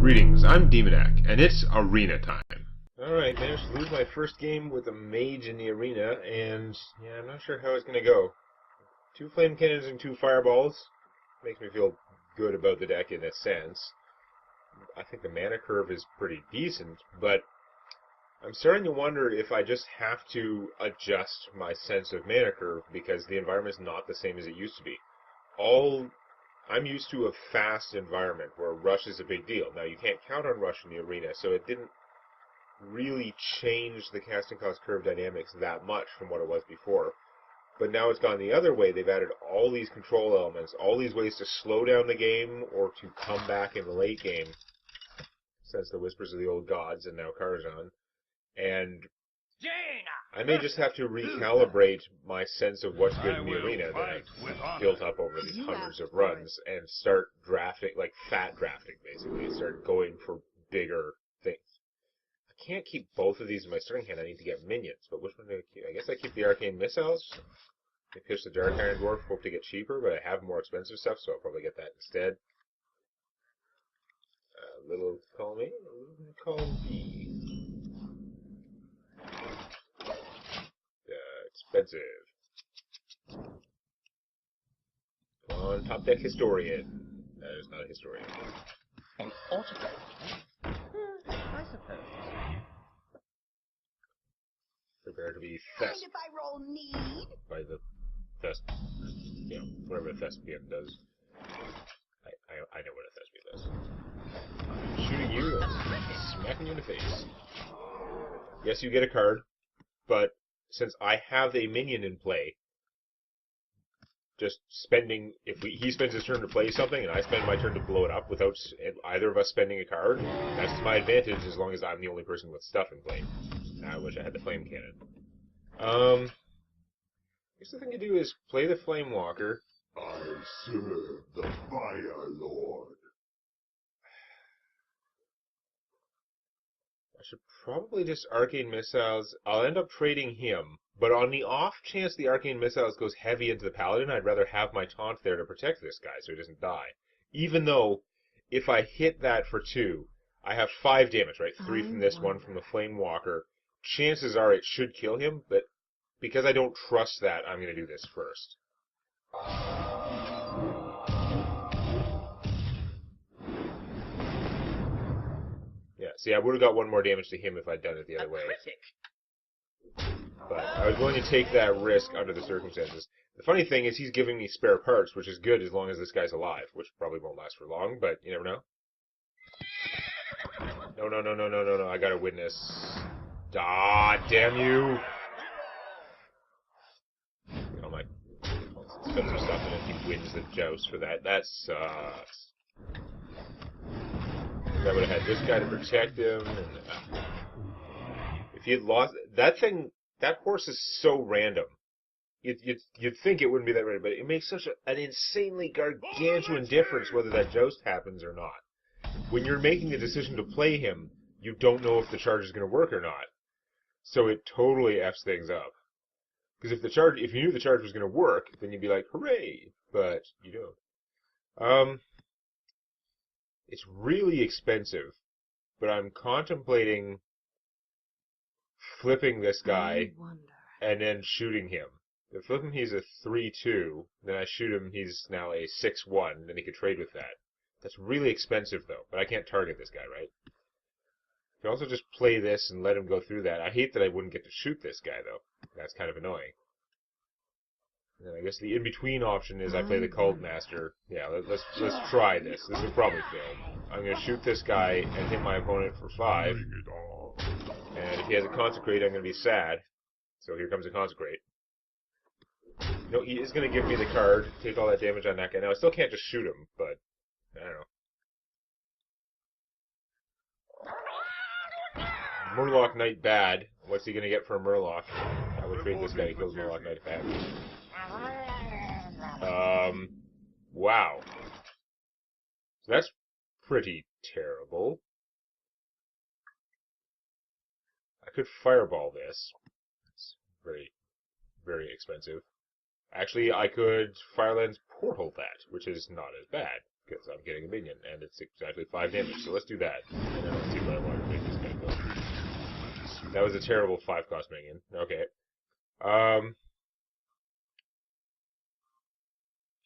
Greetings, I'm Demonac, and it's arena time. Alright, managed to lose my first game with a mage in the arena, and yeah, I'm not sure how it's gonna go. 2 flame cannons and 2 fireballs. Makes me feel good about the deck in a sense. I think the mana curve is pretty decent, but I'm starting to wonder if I just have to adjust my sense of mana curve because the environment's not the same as it used to be. I'm used to a fast environment where rush is a big deal. Now, you can't count on rush in the arena, so it didn't really change the casting cost curve dynamics that much from what it was before. But now it's gone the other way. They've added all these control elements, all these ways to slow down the game or to come back in the late game, since the Whispers of the Old Gods and now Karazhan. And I may just have to recalibrate my sense of what's good in the arena that I've built up over these hundreds of runs and start drafting, like fat drafting basically, start going for bigger things. I can't keep both of these in my starting hand. I need to get minions, but which one do I keep? I guess I keep the Arcane Missiles. I pitch the Dark Iron Dwarf, hope to get cheaper, but I have more expensive stuff, so I'll probably get that instead. Little column A, column B. Expensive. Come on, top deck Historian. That is not a Historian. An autograph? I suppose. Prepare to be thesped if I roll need? by the thesp, whatever the thespian does. I know what a thespian does. I'm shooting you and smacking you in the face. Yes, you get a card, but since I have a minion in play, just spending, he spends his turn to play something and I spend my turn to blow it up without either of us spending a card, that's to my advantage as long as I'm the only person with stuff in play. I wish I had the flame cannon. I guess the thing to do is play the Flame Walker. I serve the Fire Lord. I should probably just Arcane Missiles. I'll end up trading him, but on the off chance the Arcane Missiles goes heavy into the Paladin, I'd rather have my taunt there to protect this guy so he doesn't die. Even though, if I hit that for 2, I have 5 damage, right? 3 from this, 1 from the Flame Walker. Chances are it should kill him, but because I don't trust that, I'm going to do this first. Yeah, see, I would have got 1 more damage to him if I'd done it the other way. But I was willing to take that risk under the circumstances. The funny thing is he's giving me spare parts, which is good as long as this guy's alive, which probably won't last for long, but you never know. No, I got a witness. Ah, damn you! Oh my, spend some stuff and then he wins the joust for that. That sucks. I would have had this guy to protect him, and if he had lost that thing, that horse is so random. You'd think it wouldn't be that random, but it makes such an insanely gargantuan difference whether that joust happens or not. When you're making the decision to play him, you don't know if the charge is going to work or not, so it totally f's things up. Because if you knew the charge was going to work, then you'd be like, hooray! But you don't. It's really expensive, but I'm contemplating flipping this guy and then shooting him. If I flip him, he's a 3-2. Then I shoot him, he's now a 6-1. Then he could trade with that. That's really expensive, though, but I can't target this guy, right? I can also just play this and let him go through that. I hate that I wouldn't get to shoot this guy, though. That's kind of annoying. And I guess the in-between option is I play the Cult Master. Yeah, let's try this. This will probably fail. I'm going to shoot this guy and hit my opponent for 5. And if he has a Consecrate, I'm going to be sad. So here comes a Consecrate. No, he is going to give me the card, take all that damage on that guy. Now, I still can't just shoot him, but I don't know. Murloc Knight bad. What's he going to get for a Murloc? I would trade this guy. He kills Murloc Knight bad. Wow. So that's pretty terrible. I could Fireball this. It's very, very expensive. Actually, I could Firelands Portal that, which is not as bad, because I'm getting a minion, and it's exactly 5 damage, so let's do that. And then let's see what I want to make this guy go. That was a terrible 5-cost minion. Okay.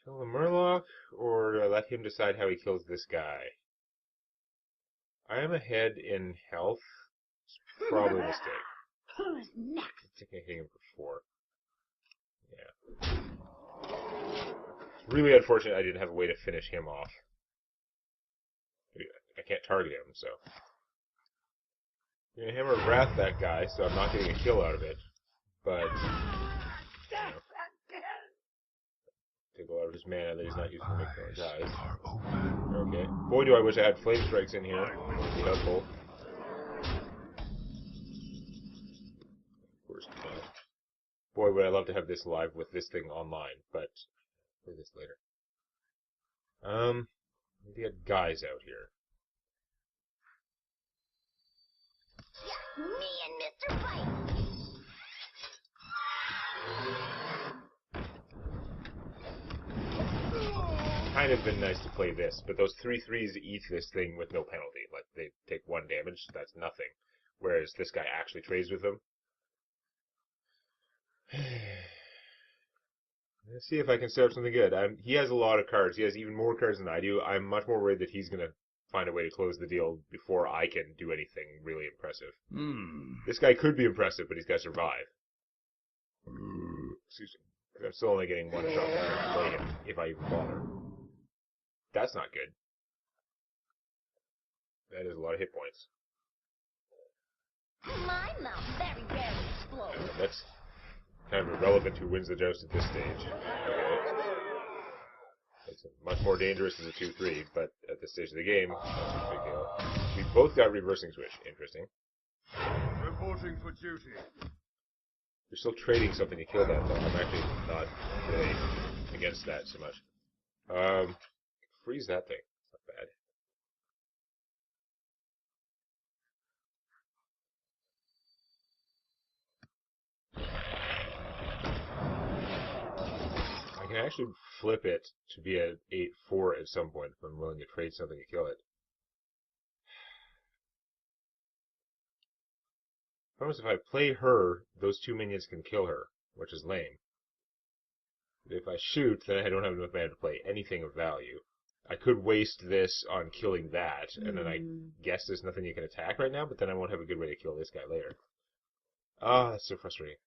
Kill the Murloc, or let him decide how he kills this guy? I am ahead in health. It's probably a mistake. Who's next? I think I hit him for 4. Yeah. It's really unfortunate I didn't have a way to finish him off. I can't target him, so. I'm gonna Hammer of Wrath that guy, so I'm not getting a kill out of it. But, you know, take a lot of his mana that he's not using to make more dies. Okay. Boy, do I wish I had Flame Strikes in here. That would be helpful. Of course not. Boy, would I love to have this live with this thing online, but play this later. Maybe get guys out here. Me and Mr. Fight. Kind of been nice to play this, but those 3/3s eat this thing with no penalty. Like, they take 1 damage, that's nothing. Whereas this guy actually trades with them. Let's see if I can set up something good. He has a lot of cards. He has even more cards than I do. I'm much more worried that he's going to find a way to close the deal before I can do anything really impressive. This guy could be impressive, but he's got to survive. Excuse me. I'm still only getting 1 shot to play him, if I even bother. That's not good. That is a lot of hit points. My mouth very rarely explodes. That's kind of irrelevant who wins the joust at this stage. Okay. It's much more dangerous as a 2/3, but at this stage of the game, not such a big deal. We both got Reversing Switch. Interesting. Reporting for duty. You're still trading something to kill that, though. I'm actually not really against that so much. Freeze that thing. It's not bad. I can actually flip it to be at 8/4 at some point if I'm willing to trade something to kill it. Promise if I play her, those 2 minions can kill her, which is lame. But if I shoot, then I don't have enough mana to play anything of value. I could waste this on killing that, and then I guess there's nothing you can attack right now, but then I won't have a good way to kill this guy later. Ah, that's so frustrating.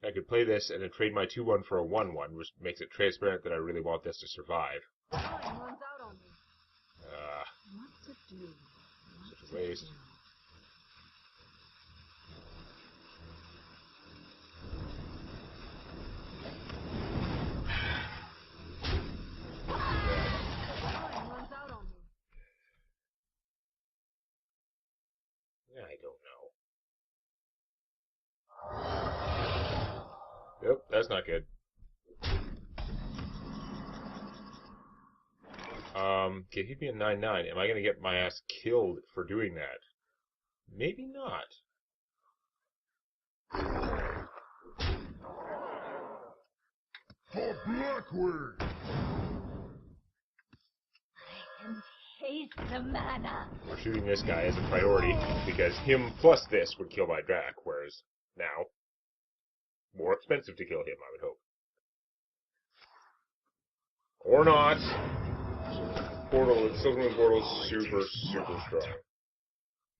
I could play this and then trade my 2/1 for a 1/1, which makes it transparent that I really want this to survive. Time runs out on me. What to do? Such a waste. Time runs out on me. I don't know. Yep, that's not good. Okay, he'd be a 9/9. Am I going to get my ass killed for doing that? Maybe not. For Blackwing! I can taste the mana. We're shooting this guy as a priority, because him plus this would kill my Drac, whereas now, more expensive to kill him, I would hope. Or not. Portal, Silvermoon Portal's super strong.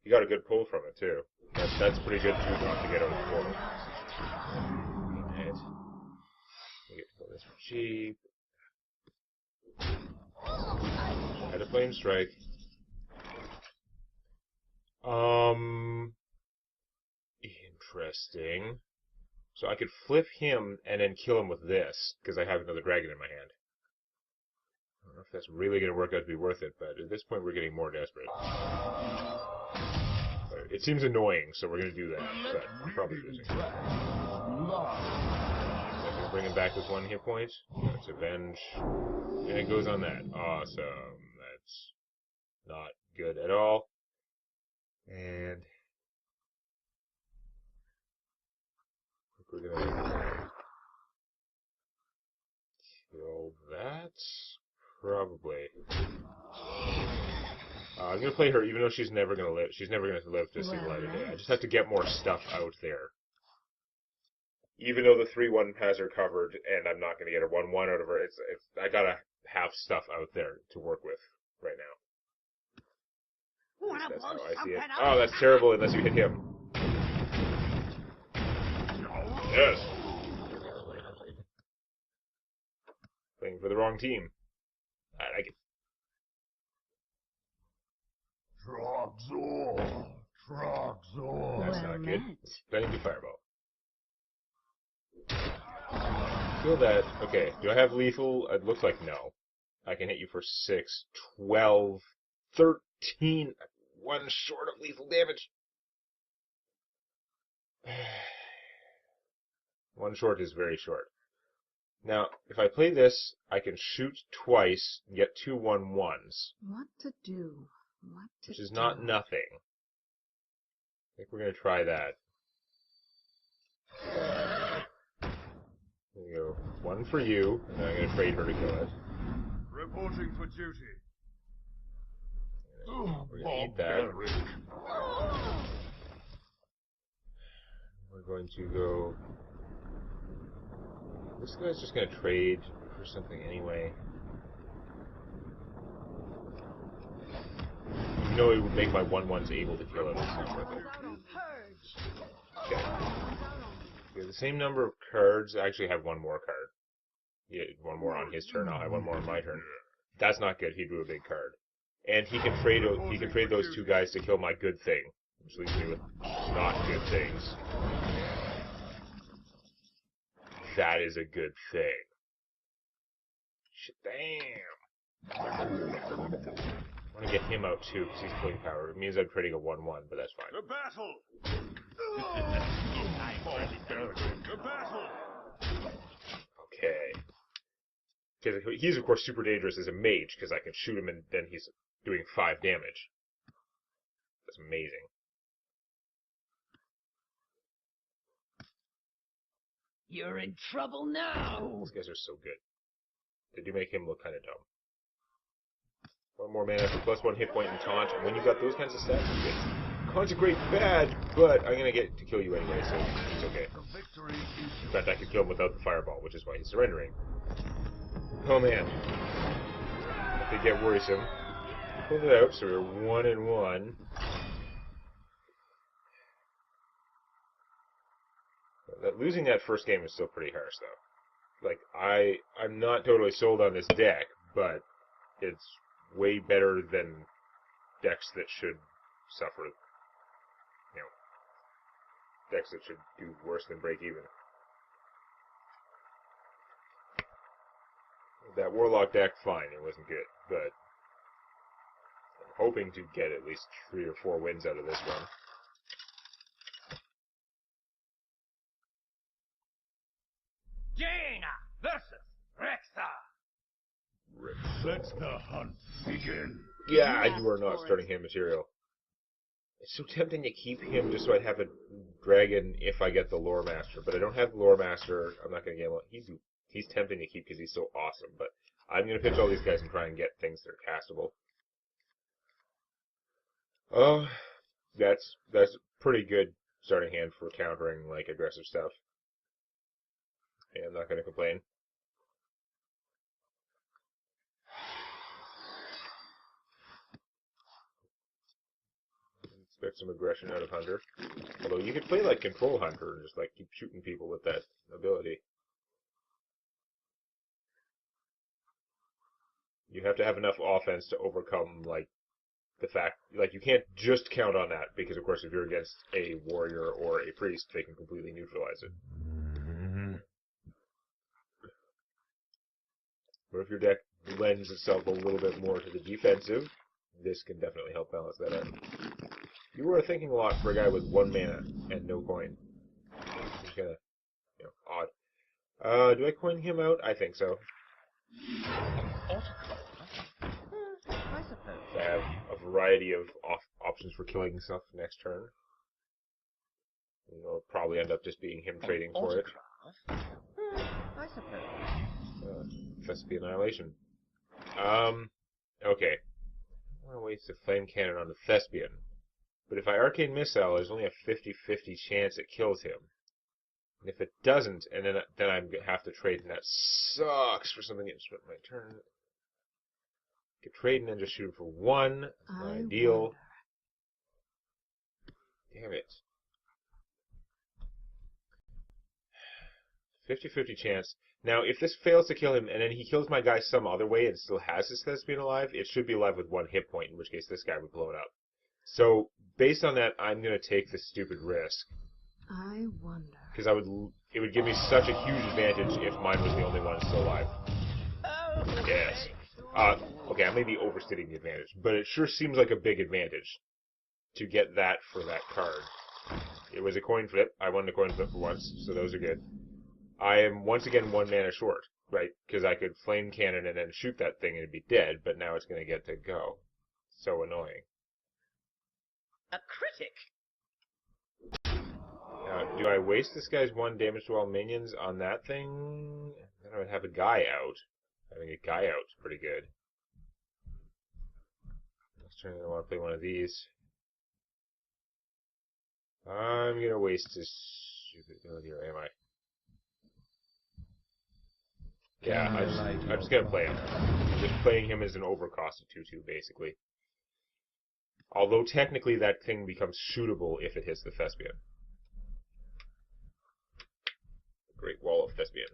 You got a good pull from it, too. That's pretty good 2-drop to get out of the portal. Right. We get to kill this for cheap. Had a Flame Strike. Interesting. So I could flip him and then kill him with this, because I have another dragon in my hand. I don't know if that's really going to work out to be worth it, but at this point we're getting more desperate. It seems annoying, so we're going to do that, but I'm probably losing. So I'm going to bring him back with 1 hit point. That's Avenge. And it goes on that. Awesome. That's not good at all. And I think we're going to That's probably. I'm gonna play her, even though she's never gonna live. She's never gonna live to see the light of day. I just have to get more stuff out there. Even though the 3-1 has her covered, and I'm not gonna get a 1-1 out of her, I gotta have stuff out there to work with right now. That's how I see it. Oh, that's terrible unless you hit him. Yes. Playing for the wrong team. I like it. Trogzor. That's not good. Playing the fireball. Feel that. Okay, do I have lethal? It looks like no. I can hit you for 6, 12, 13. One short of lethal damage. One short is very short. Now, if I play this, I can shoot twice and get 2 1-1s. What to do? Which is not nothing. I think we're going to try that. There you go. One for you, and I'm going to trade her to kill it. Reporting for duty. We're going to eat that. We're going to go... This guy's just going to trade for something anyway. Even though it would make my 1-1s able to kill it, it's not worth it. Okay. We have the same number of cards. I actually have one more card. Yeah, one more on his turn. I'll have one more on my turn. That's not good. He drew a big card. And he can trade those two guys to kill my good thing. Which leaves me with not good things. That is a good thing. Shit, damn. I want to get him out too, because he's pulling power. It means I'm trading a 1-1, but that's fine. The battle! The battle! Okay. Because he's, of course, super dangerous as a mage, because I can shoot him and then he's doing 5 damage. That's amazing. You're in trouble now. These guys are so good. They do make him look kind of dumb. One more mana for +1 hit point and taunt, and when you've got those kinds of stats, you get Consecrate bad, but I'm gonna get to kill you anyway, so it's okay. In fact, I could kill him without the fireball, which is why he's surrendering. Oh man. If they get worrisome. Pull it out, so we're 1-1. Losing that first game is still pretty harsh, though. Like, I'm not totally sold on this deck, but it's way better than decks that should suffer, you know, decks that should do worse than break even. That Warlock deck, fine, it wasn't good, but I'm hoping to get at least 3 or 4 wins out of this one. Jaina versus Rexa. Let the hunt begin. Yeah, you are not starting hand material. It's so tempting to keep him just so I have a dragon if I get the Lore Master, but I don't have the Lore Master. I'm not going to get him. He's tempting to keep because he's so awesome, but I'm going to pitch all these guys and try and get things that are castable. Oh, that's pretty good starting hand for countering like aggressive stuff. Yeah, I'm not going to complain. Expect some aggression out of Hunter. Although you could play like Control Hunter and just like keep shooting people with that ability. You have to have enough offense to overcome like the fact, like you can't just count on that because of course if you're against a warrior or a priest, they can completely neutralize it. But if your deck lends itself a little bit more to the defensive, this can definitely help balance that out. You were thinking a lot for a guy with 1 mana and no coin. It's kind of, you know, odd. Do I coin him out? I think so. I suppose. I have a variety of options for killing stuff next turn. It'll probably end up just being him trading for it. I suppose. Thespian Annihilation. Okay. I want to waste a Flame Cannon on the Thespian. But if I Arcane Missile, there's only a 50-50 chance it kills him. And if it doesn't, and then I have to trade, and that sucks for something that spent my turn. I could trade and then just shoot him for 1. That's not ideal. Damn it. 50-50 chance. Now, if this fails to kill him, and then he kills my guy some other way and still has his Thespian alive, it should be alive with 1 hit point, in which case this guy would blow it up. So, based on that, I'm going to take the stupid risk. I wonder. Because it would give me such a huge advantage if mine was the only one still alive. Yes. Okay, I may be overstating the advantage, but it sure seems like a big advantage to get that for that card. It was a coin flip. I won the coin flip for once, so those are good. I am once again 1 mana short, right? Because I could Flame Cannon and then shoot that thing and it'd be dead, but now it's going to get to go. So annoying. A critic. Now, do I waste this guy's 1 damage to all minions on that thing? Then I would have a guy out. Having a guy out is pretty good. Next turn I want to play one of these. I'm going to waste his stupid ability, or am I? Yeah, I'm just going to play him. I'm just playing him as an overcosted 2/2, basically. Although technically that thing becomes shootable if it hits the Thespian. Great Wall of Thespian.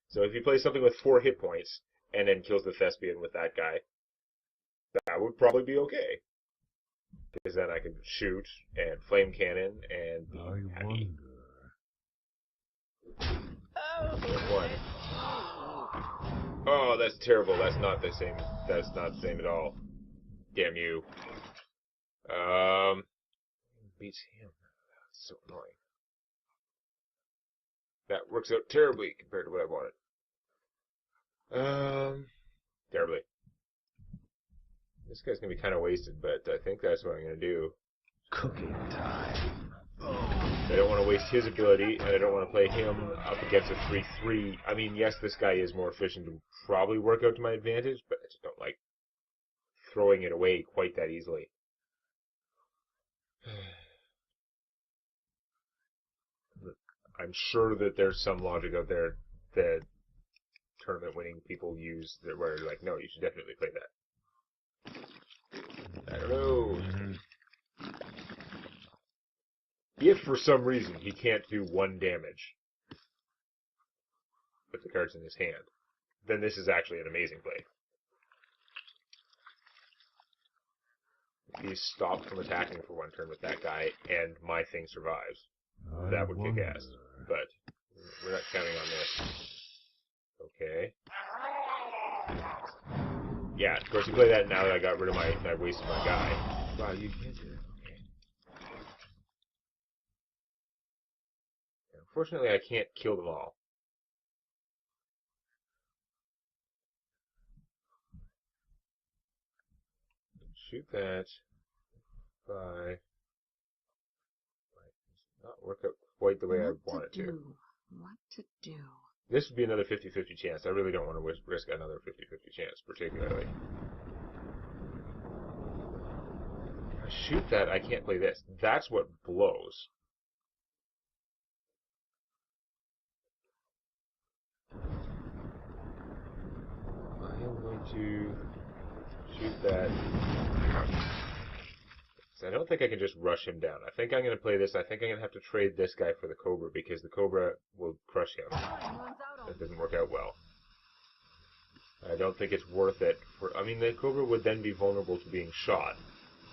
So if you play something with 4 hit points and then kills the Thespian with that guy, that would probably be okay. Because then I could shoot and Flame Cannon and be happy. One. Oh, that's terrible. That's not the same. That's not the same at all. Damn you. Beats him. That's so annoying. That works out terribly compared to what I wanted. Terribly. This guy's gonna be kind of wasted, but I think that's what I'm gonna do. Cooking time. I don't want to waste his ability, and I don't want to play him up against a 3/3. I mean, yes, this guy is more efficient and probably work out to my advantage, but I just don't like throwing it away quite that easily. I'm sure that there's some logic out there that tournament-winning people use that where they're like, no, you should definitely play that. I don't know. If for some reason he can't do 1 damage with the cards in his hand, then this is actually an amazing play. If he's stopped from attacking for 1 turn with that guy and my thing survives, that would kick ass. But we're not counting on this. Okay. Yeah, of course you play that now that I got rid of I wasted my guy. Wow, you can't do it. Unfortunately, I can't kill them all. Shoot that. Bye. Not work out quite the way I want it to. What to do? This would be another 50-50 chance. I really don't want to risk another 50-50 chance, particularly. If I shoot that, I can't play this. That's what blows. I am going to shoot that. So I don't think I can just rush him down. I think I'm going to play this. I think I'm going to have to trade this guy for the Cobra because the Cobra will crush him. That didn't work out well. I don't think it's worth it. I mean, the Cobra would then be vulnerable to being shot,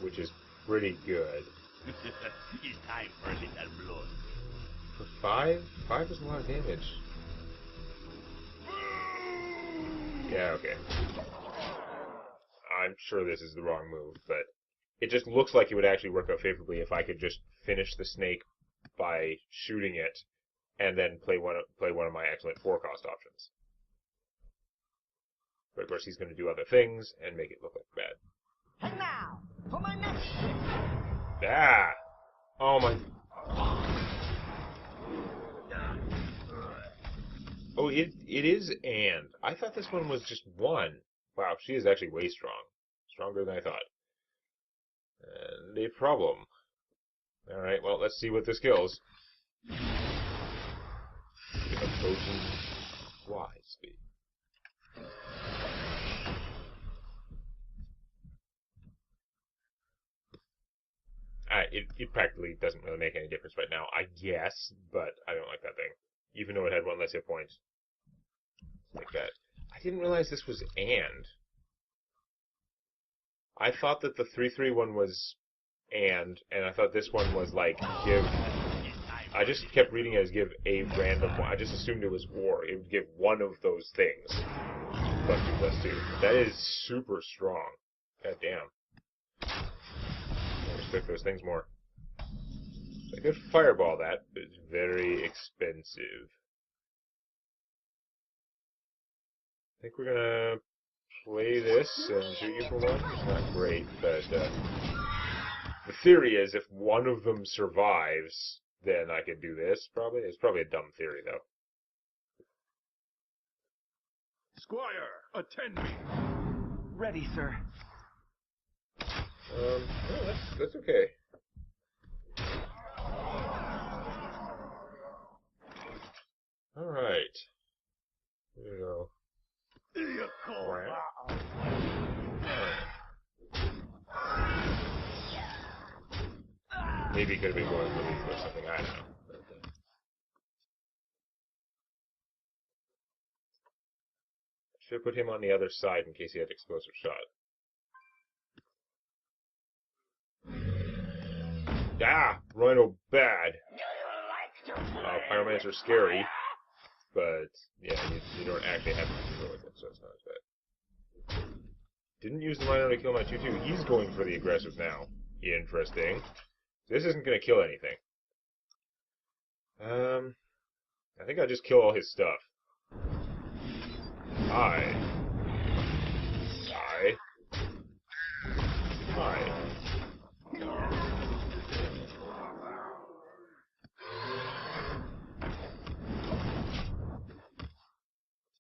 which is pretty good. It's time for a little blood. For 5? 5 is a lot of damage. Yeah, okay. I'm sure this is the wrong move, but it just looks like it would actually work out favorably if I could just finish the snake by shooting it and then play one of my excellent 4-cost options. But of course he's going to do other things and make it look like bad. And now, for my next trick. Ah! Oh my... Oh, it is and. I thought this one was just one. Wow, she is actually way strong. Stronger than I thought. And a problem. Alright, well, let's see what this kills. Opposing fly speed. It practically doesn't really make any difference right now, I guess, but I don't like that thing. Even though it had one less hit point. Like that. I didn't realize this was and. I thought that the 3/3 one was and I thought this one was like give. I just kept reading it as give a random one. I just assumed it was or. It would give one of those things. +2/+2. That is super strong. God damn. I respect those things more. I could fireball that, but it's very expensive. I think we're gonna play this and shoot you for one. It's not great, but the theory is if one of them survives, then I could do this, probably. It's probably a dumb theory, though. Squire, attend me. Ready, sir. No, that's okay. Alright. Here we go. Maybe he could have been going for leaf or something, I don't know. Should have put him on the other side in case he had explosive shot. Ah! Rhino bad! Pyromancer scary, but yeah, you don't actually have to deal with it, so it's not as bad. Didn't use the Rhino to kill my 2/2. He's going for the aggressive now. Interesting. This isn't going to kill anything. I think I'll just kill all his stuff. Hi.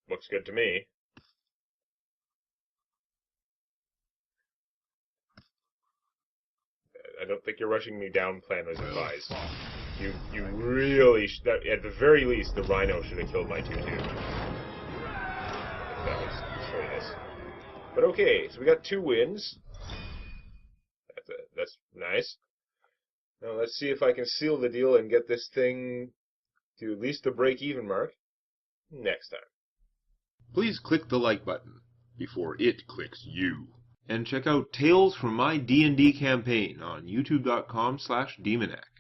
Looks good to me. I don't think you're rushing me down plan was advised. You really at the very least, the Rhino should have killed my 2/2. That was silliness. But okay, so we got 2 wins. That's nice. Now let's see if I can seal the deal and get this thing to at least the break-even mark next time. Please click the like button before it clicks you. And check out Tales from My D&D Campaign on youtube.com/Demonac.